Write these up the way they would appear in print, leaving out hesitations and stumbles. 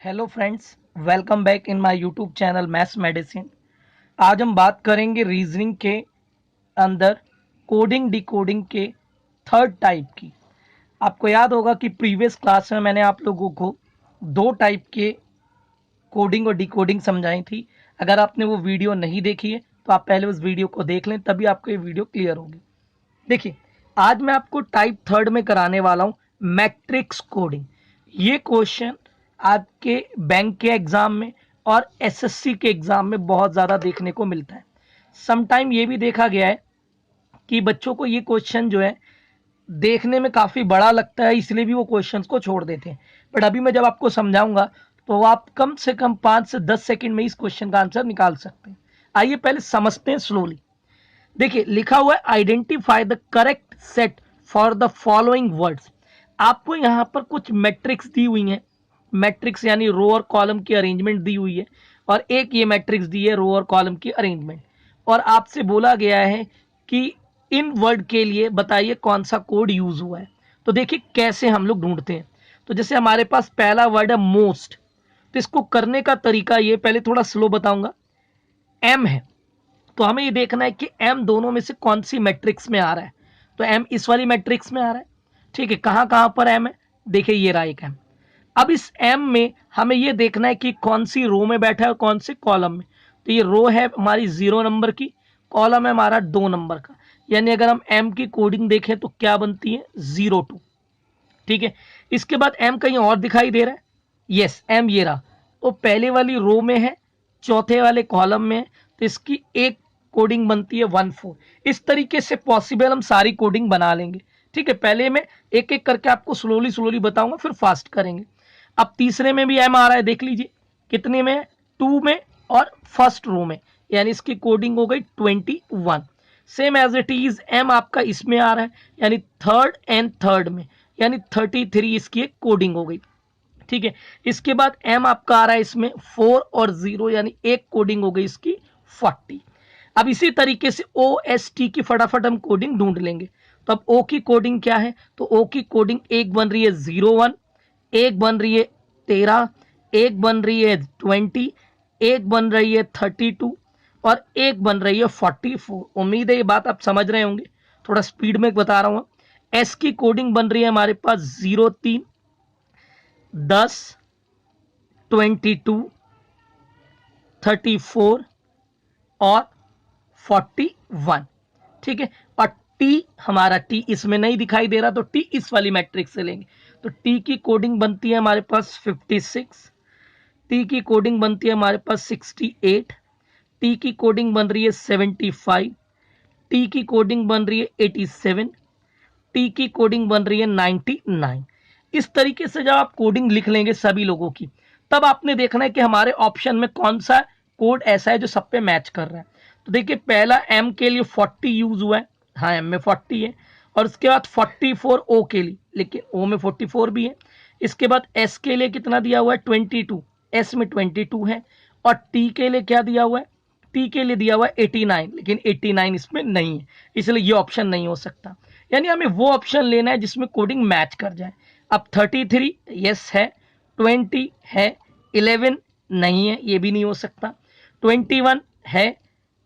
Hello friends, welcome back in my YouTube channel maths medicine. आज हम बात करेंगे रीजनिंग के अंदर कोडिंग डिकोडिंग के थर्ड टाइप की। आपको याद होगा कि प्रीवियस क्लास में मैंने आप लोगों को दो टाइप के कोडिंग और डिकोडिंग समझाई थी। अगर आपने वो वीडियो नहीं देखी है तो आप पहले उस वीडियो को देख लें, तभी आपको ये वीडियो क्लियर होगी। देखिए, आज मैं आपको टाइप थर्ड में कराने वाला हूँ मैट्रिक्स कोडिंग। ये क्वेश्चन आपके बैंक के एग्जाम में और एसएससी के एग्जाम में बहुत ज़्यादा देखने को मिलता है। समटाइम ये भी देखा गया है कि बच्चों को ये क्वेश्चन जो है देखने में काफ़ी बड़ा लगता है, इसलिए भी वो क्वेश्चंस को छोड़ देते हैं। बट अभी मैं जब आपको समझाऊंगा तो आप कम से कम 5 से 10 सेकंड में इस क्वेश्चन का आंसर निकाल सकते हैं। आइए पहले समझते हैं स्लोली। देखिए, लिखा हुआ है identify the correct set for the following words. आपको यहां पर कुछ मैट्रिक्स दी हुई हैं। मैट्रिक्स यानी रो और कॉलम की अरेंजमेंट दी हुई है, और एक ये मैट्रिक्स दी है रो और कॉलम की अरेंजमेंट। और आपसे बोला गया है कि इन वर्ड के लिए बताइए कौन सा कोड यूज हुआ है। तो देखिए कैसे हम लोग ढूंढते हैं। तो जैसे हमारे पास पहला वर्ड है मोस्ट, तो इसको करने का तरीका ये, पहले थोड़ा स्लो बताऊंगा। एम है, तो हमें ये देखना है कि m दोनों में से कौन सी मैट्रिक्स में आ रहा है। तो m इस वाली मैट्रिक्स में आ रहा है। ठीक है, कहां कहां पर m है, देखिए ये रहा एक m। अब इस m में हमें ये देखना है कि कौन सी रो में बैठा है और कौन से कॉलम में। तो ये रो है हमारी 0 नंबर की, कॉलम है हमारा 2 नंबर का। यानी अगर हम m की कोडिंग देखें तो क्या बनती है 02। ठीक है, इसके बाद m कहीं और दिखाई दे रहा है। यस, m ये रहा, वो पहले वाली रो में है, चौथे वाले कॉलम में है। तो इसकी एक कोडिंग बनती है 14। इस तरीके से पॉसिबल हम सारी कोडिंग बना लेंगे। ठीक है, पहले मैं एक एक करके आपको स्लोली स्लोली बताऊंगा, फिर फास्ट करेंगे। अब तीसरे में भी एम आ रहा है, देख लीजिए कितने में है, 2 में और फर्स्ट रो में, यानी इसकी कोडिंग हो गई 21। सेम एज इट इज एम आपका इसमें आ रहा है, यानी थर्ड एंड थर्ड में, यानी 33 इसकी एक कोडिंग हो गई। ठीक है, इसके बाद एम आपका आ रहा है इसमें 4 और 0, यानी एक कोडिंग हो गई इसकी 40। अब इसी तरीके से ओ एस टी की फटाफट हम कोडिंग ढूंढ लेंगे। तो अब ओ की कोडिंग क्या है, तो ओ की कोडिंग एक बन रही है 01, एक बन रही है 13, एक बन रही है 20, एक बन रही है 32 और एक बन रही है 44। उम्मीद है ये बात आप समझ रहे होंगे, थोड़ा स्पीड में बता रहा हूं। एस की कोडिंग बन रही है हमारे पास 03, 10, 22, 34 और 41। ठीक है, और टी, हमारा टी इसमें नहीं दिखाई दे रहा, तो टी इस वाली मैट्रिक्स से लेंगे। तो टी की कोडिंग बनती है हमारे पास 56, टी की कोडिंग बनती है हमारे पास 68, टी की कोडिंग बन रही है 75, टी की कोडिंग बन रही है 87, टी की कोडिंग बन रही है 99। इस तरीके से जब आप कोडिंग लिख लेंगे सभी लोगों की, तब आपने देखना है कि हमारे ऑप्शन में कौन सा कोड ऐसा है जो सब पे मैच कर रहा है। तो देखिए, पहला एम के लिए 40 यूज हुआ है, हाँ एम में 40 है। और उसके बाद 44 ओ के लिए, लेकिन ओ में 44 भी है। इसके बाद एस के लिए कितना दिया हुआ है 22, एस में 22 है। और टी के लिए क्या दिया हुआ है, टी के लिए दिया हुआ है 89, लेकिन 89 इसमें नहीं है, इसलिए ये ऑप्शन नहीं हो सकता। यानी हमें वो ऑप्शन लेना है जिसमें कोडिंग मैच कर जाए। अब 33 यस है, 20 है, 11 नहीं है, ये भी नहीं हो सकता, 21 है,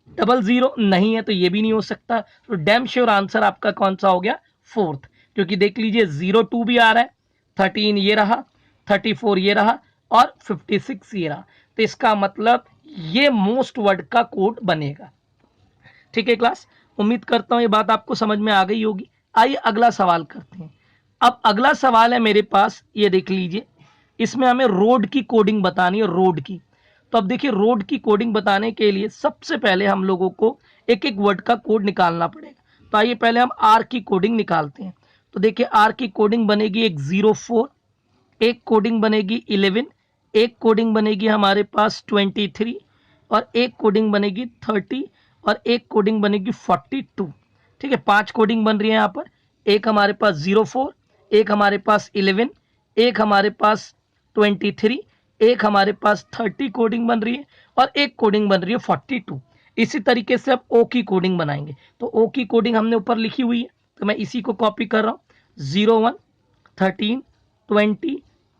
00 नहीं है, तो ये भी नहीं हो सकता। तो डैम श्योर आंसर आपका कौन सा हो गया, फोर्थ। क्योंकि देख लीजिए 02 भी आ रहा है, 13 ये रहा, 34 ये रहा और 56 ये रहा। तो इसका मतलब ये मोस्ट वर्ड का कोड बनेगा। ठीक है क्लास, उम्मीद करता हूं ये बात आपको समझ में आ गई होगी। आइए अगला सवाल करते हैं। अब अगला सवाल है मेरे पास, ये देख लीजिए, इसमें हमें रोड की कोडिंग बतानी है, रोड की। तो अब देखिए, रोड की कोडिंग बताने के लिए सबसे पहले हम लोगों को एक एक वर्ड का कोड निकालना पड़ेगा। तो आइए पहले हम आर की कोडिंग निकालते हैं। तो देखिए, आर की कोडिंग बनेगी एक 04, एक कोडिंग बनेगी 11, एक कोडिंग बनेगी हमारे पास 23 और एक कोडिंग बनेगी 30 और एक कोडिंग बनेगी 42। ठीक है, 5 कोडिंग बन रही है यहाँ पर। एक हमारे पास 04, एक हमारे पास 11, एक हमारे पास 23, एक हमारे पास 30 कोडिंग बन रही है और एक कोडिंग बन रही है 42। इसी तरीके से अब ओ की कोडिंग बनाएंगे। तो ओ की कोडिंग हमने ऊपर लिखी हुई है, तो मैं इसी को कॉपी कर रहा हूँ, 01, 13, 20,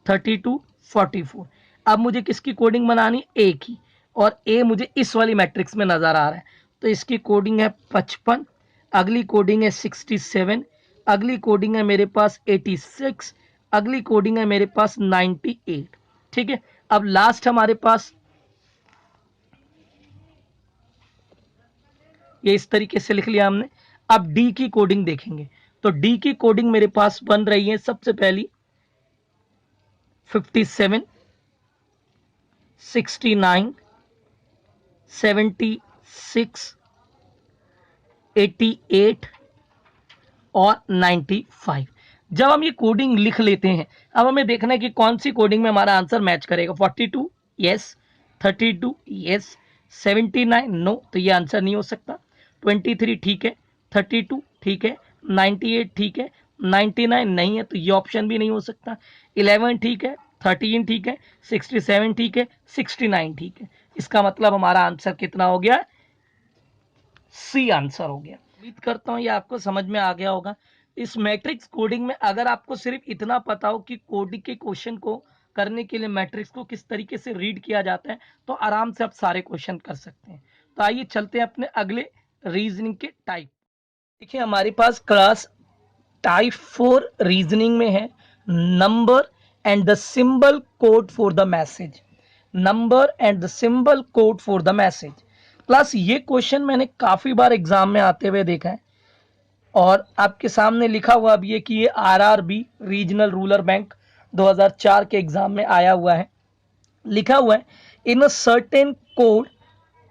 32, 44। अब मुझे किसकी कोडिंग बनानी, ए की, और ए मुझे इस वाली मैट्रिक्स में नजर आ रहा है, तो इसकी कोडिंग है 55, अगली कोडिंग है 67, अगली कोडिंग है मेरे पास 86, अगली कोडिंग है मेरे पास 98। ठीक है, अब लास्ट हमारे पास ये इस तरीके से लिख लिया हमने। अब डी की कोडिंग देखेंगे, तो डी की कोडिंग मेरे पास बन रही है सबसे पहली 57, 69, 76, 88 और 95। जब हम ये कोडिंग लिख लेते हैं, अब हमें देखना है कि कौन सी कोडिंग में हमारा आंसर मैच करेगा। 42 यस, 32 यस, 79 नो, तो ये आंसर नहीं हो सकता। 23 ठीक है, 32 ठीक है, 98 ठीक है, 99 नहीं है, तो ये ऑप्शन भी नहीं हो सकता। 11 ठीक है, 13 ठीक है, 67 ठीक है, 69 ठीक है। इसका मतलब हमारा आंसर कितना हो गया, सी आंसर हो गया। उम्मीद करता हूँ ये आपको समझ में आ गया होगा। इस मैट्रिक्स कोडिंग में अगर आपको सिर्फ इतना पता हो कि कोडिंग के क्वेश्चन को करने के लिए मैट्रिक्स को किस तरीके से रीड किया जाता है, तो आराम से आप सारे क्वेश्चन कर सकते हैं। तो आइए चलते हैं अपने अगले रीजनिंग के टाइप। देखिए हमारे पास क्लास टाइप 4 रीजनिंग में है number and the symbol code for the message. Number and the symbol code for the message. Plus ये क्वेश्चन मैंने काफी बार एग्जाम में आते हुए देखा है, और आपके सामने लिखा हुआ भी है कि ये आरआरबी रीजनल रूरल बैंक 2004 के एग्जाम में आया हुआ है। लिखा हुआ है in a certain code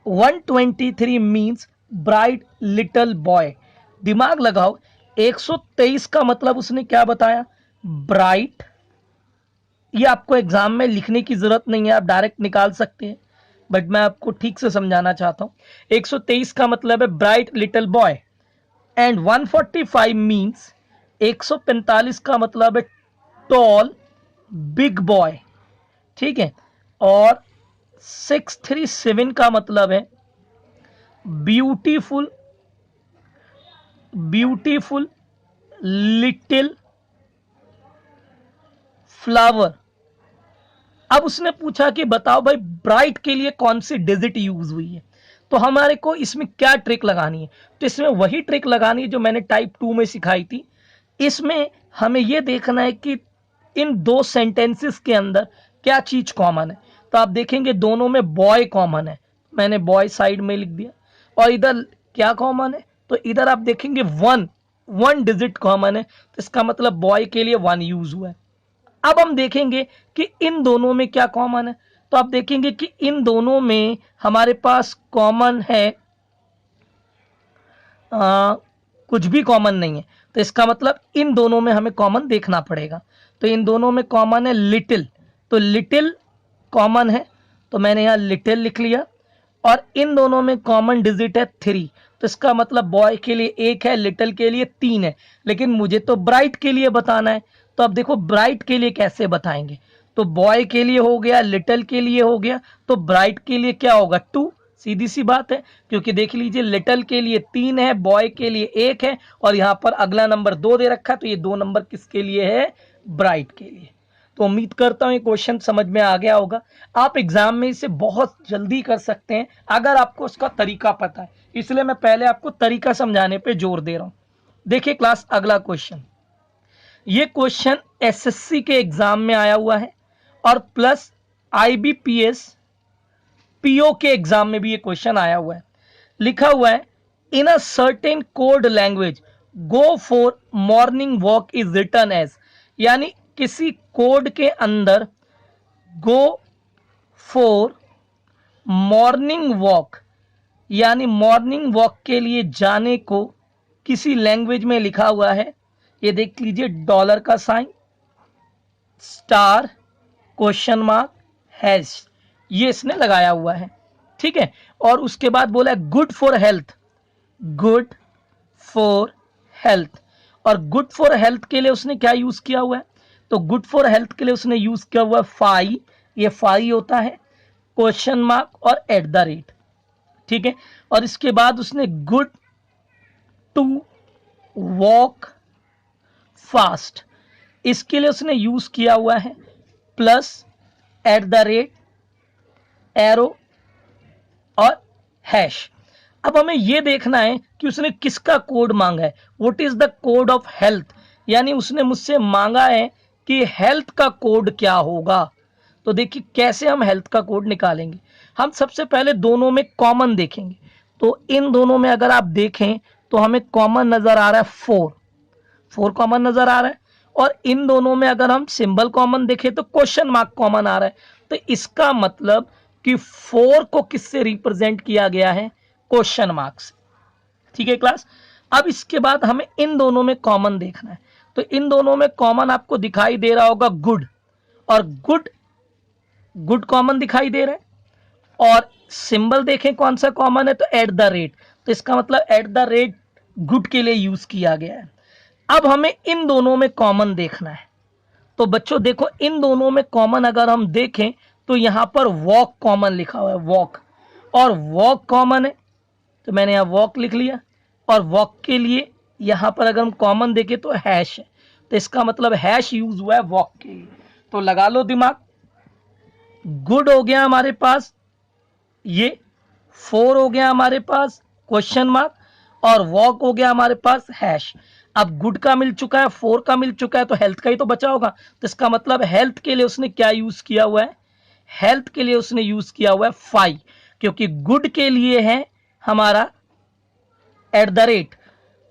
123 means bright little boy. दिमाग लगाओ, 123 का मतलब उसने क्या बताया, ब्राइट। ये आपको एग्जाम में लिखने की जरूरत नहीं है, आप डायरेक्ट निकाल सकते हैं, बट मैं आपको ठीक से समझाना चाहता हूं। 123 का मतलब है bright little boy, and 145 means 145 का मतलब है टॉल बिग बॉय। ठीक है, और 637 का मतलब है ब्यूटीफुल ब्यूटीफुल लिटिल फ्लावर। अब उसने पूछा कि बताओ भाई ब्राइट के लिए कौन सी डिजिट यूज हुई है, तो हमारे को इसमें क्या ट्रिक लगानी है, तो इसमें वही ट्रिक लगानी है जो मैंने टाइप 2 में सिखाई थी। इसमें हमें यह देखना है कि इन दो सेंटेंसेस के अंदर क्या चीज कॉमन है। तो आप देखेंगे दोनों में बॉय कॉमन है, मैंने बॉय साइड में लिख दिया, और इधर क्या कॉमन है, तो इधर आप देखेंगे वन वन डिजिट कॉमन है, तो इसका मतलब बॉय के लिए वन यूज हुआ है। अब हम देखेंगे कि इन दोनों में क्या कॉमन है, तो आप देखेंगे कि इन दोनों में हमारे पास कॉमन है कुछ भी कॉमन नहीं है, तो इसका मतलब इन दोनों में हमें कॉमन देखना पड़ेगा। तो इन दोनों में कॉमन है लिटिल, तो लिटिल कॉमन है, तो मैंने यहाँ लिटिल लिख लिया। और इन दोनों में कॉमन डिजिट है 3, तो इसका मतलब बॉय के लिए 1 है, लिटिल के लिए 3 है, लेकिन मुझे तो ब्राइट के लिए बताना है। तो अब देखो ब्राइट के लिए कैसे बताएंगे, तो बॉय के लिए हो गया, लिटिल के लिए हो गया, तो ब्राइट के लिए क्या होगा 2। सीधी सी बात है, क्योंकि देख लीजिए लिटिल के लिए 3 है, बॉय के लिए 1 है, और यहाँ पर अगला नंबर 2 दे रखा है, तो ये 2 नंबर किसके लिए है, ब्राइट के लिए। तो उम्मीद करता हूं ये क्वेश्चन समझ में आ गया होगा। आप एग्जाम में इसे बहुत जल्दी कर सकते हैं अगर आपको उसका तरीका पता है, इसलिए मैं पहले आपको तरीका समझाने पे जोर दे रहा हूं। देखिए क्लास अगला क्वेश्चन, ये क्वेश्चन एसएससी के एग्जाम में आया हुआ है, और प्लस आईबीपीएस पीओ के एग्जाम में भी ये क्वेश्चन आया हुआ है। लिखा हुआ है in a certain code language go for morning walk is written as, यानी किसी कोड के अंदर गो फॉर मॉर्निंग वॉक, यानी मॉर्निंग वॉक के लिए जाने को किसी लैंग्वेज में लिखा हुआ है। ये देख लीजिए डॉलर का sign, star, question mark, hash, ये इसने लगाया हुआ है। ठीक है, और उसके बाद बोला है good for health, good for health, और गुड फॉर हेल्थ के लिए उसने क्या यूज किया हुआ है, तो गुड फॉर हेल्थ के लिए उसने यूज किया हुआ है फाई, ये फाई होता है, क्वेश्चन मार्क और एट द रेट। ठीक है, और इसके बाद उसने गुड टू वॉक फास्ट, इसके लिए उसने यूज किया हुआ है प्लस @ एरो और हैश। अब हमें यह देखना है कि उसने किसका कोड मांगा है। What is the code of health, यानी उसने मुझसे मांगा है कि हेल्थ का कोड क्या होगा। तो देखिए कैसे हम हेल्थ का कोड निकालेंगे। हम सबसे पहले दोनों में कॉमन देखेंगे। तो इन दोनों में अगर आप देखें तो हमें कॉमन नजर आ रहा है 4 कॉमन नजर आ रहा है। और इन दोनों में अगर हम सिंबल कॉमन देखें तो क्वेश्चन मार्क कॉमन आ रहा है। तो इसका मतलब कि 4 को किससे रिप्रेजेंट किया गया है, क्वेश्चन मार्क से। ठीक है क्लास। अब इसके बाद हमें इन दोनों में कॉमन देखना है। तो इन दोनों में कॉमन आपको दिखाई दे रहा होगा गुड, और गुड कॉमन दिखाई दे रहा है। और सिंबल देखें कौन सा कॉमन है, तो @, तो इसका मतलब @ गुड के लिए यूज किया गया है। अब हमें इन दोनों में कॉमन देखना है। तो बच्चों देखो इन दोनों में कॉमन अगर हम देखें तो यहां पर वॉक कॉमन लिखा हुआ है, वॉक, और वॉक कॉमन है तो मैंने यहां वॉक लिख लिया। और वॉक के लिए यहां पर अगर हम कॉमन देखें तो हैश है, तो इसका मतलब हैश यूज हुआ है वॉक के लिए। तो लगा लो दिमाग। गुड हो गया हमारे पास, ये 4 हो गया हमारे पास क्वेश्चन मार्क, और वॉक हो गया हमारे पास हैश। अब गुड का मिल चुका है, 4 का मिल चुका है, तो हेल्थ का ही तो बचा होगा। तो इसका मतलब हेल्थ के लिए उसने क्या यूज किया हुआ है, हेल्थ के लिए उसने यूज किया हुआ है 5, क्योंकि गुड के लिए है हमारा @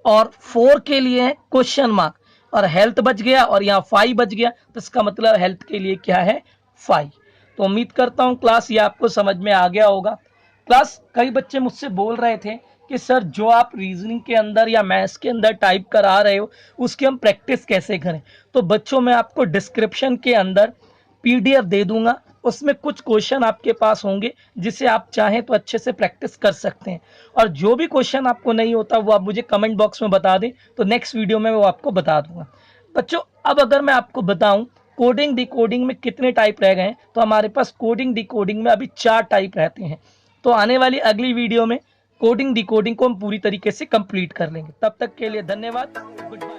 और 4 के लिए है क्वेश्चन मार्क, और हेल्थ बच गया और यहाँ 5 बच गया, तो इसका मतलब हेल्थ के लिए क्या है 5। तो उम्मीद करता हूँ क्लास ये आपको समझ में आ गया होगा। क्लास कई बच्चे मुझसे बोल रहे थे कि सर जो आप रीजनिंग के अंदर या मैथ्स के अंदर टाइप करा रहे हो उसकी हम प्रैक्टिस कैसे करें। तो बच्चों मैं आपको डिस्क्रिप्शन के अंदर PDF दे दूंगा, उसमें कुछ क्वेश्चन आपके पास होंगे जिसे आप चाहें तो अच्छे से प्रैक्टिस कर सकते हैं। और जो भी क्वेश्चन आपको नहीं होता वो आप मुझे कमेंट बॉक्स में बता दें, तो नेक्स्ट वीडियो में वो आपको बता दूंगा। बच्चों अब अगर मैं आपको बताऊं कोडिंग डिकोडिंग में कितने टाइप रह गए हैं, तो हमारे पास कोडिंग डिकोडिंग में अभी 4 टाइप रहते हैं। तो आने वाली अगली वीडियो में कोडिंग डिकोडिंग को हम पूरी तरीके से कंप्लीट कर लेंगे। तब तक के लिए धन्यवाद, गुड बाय।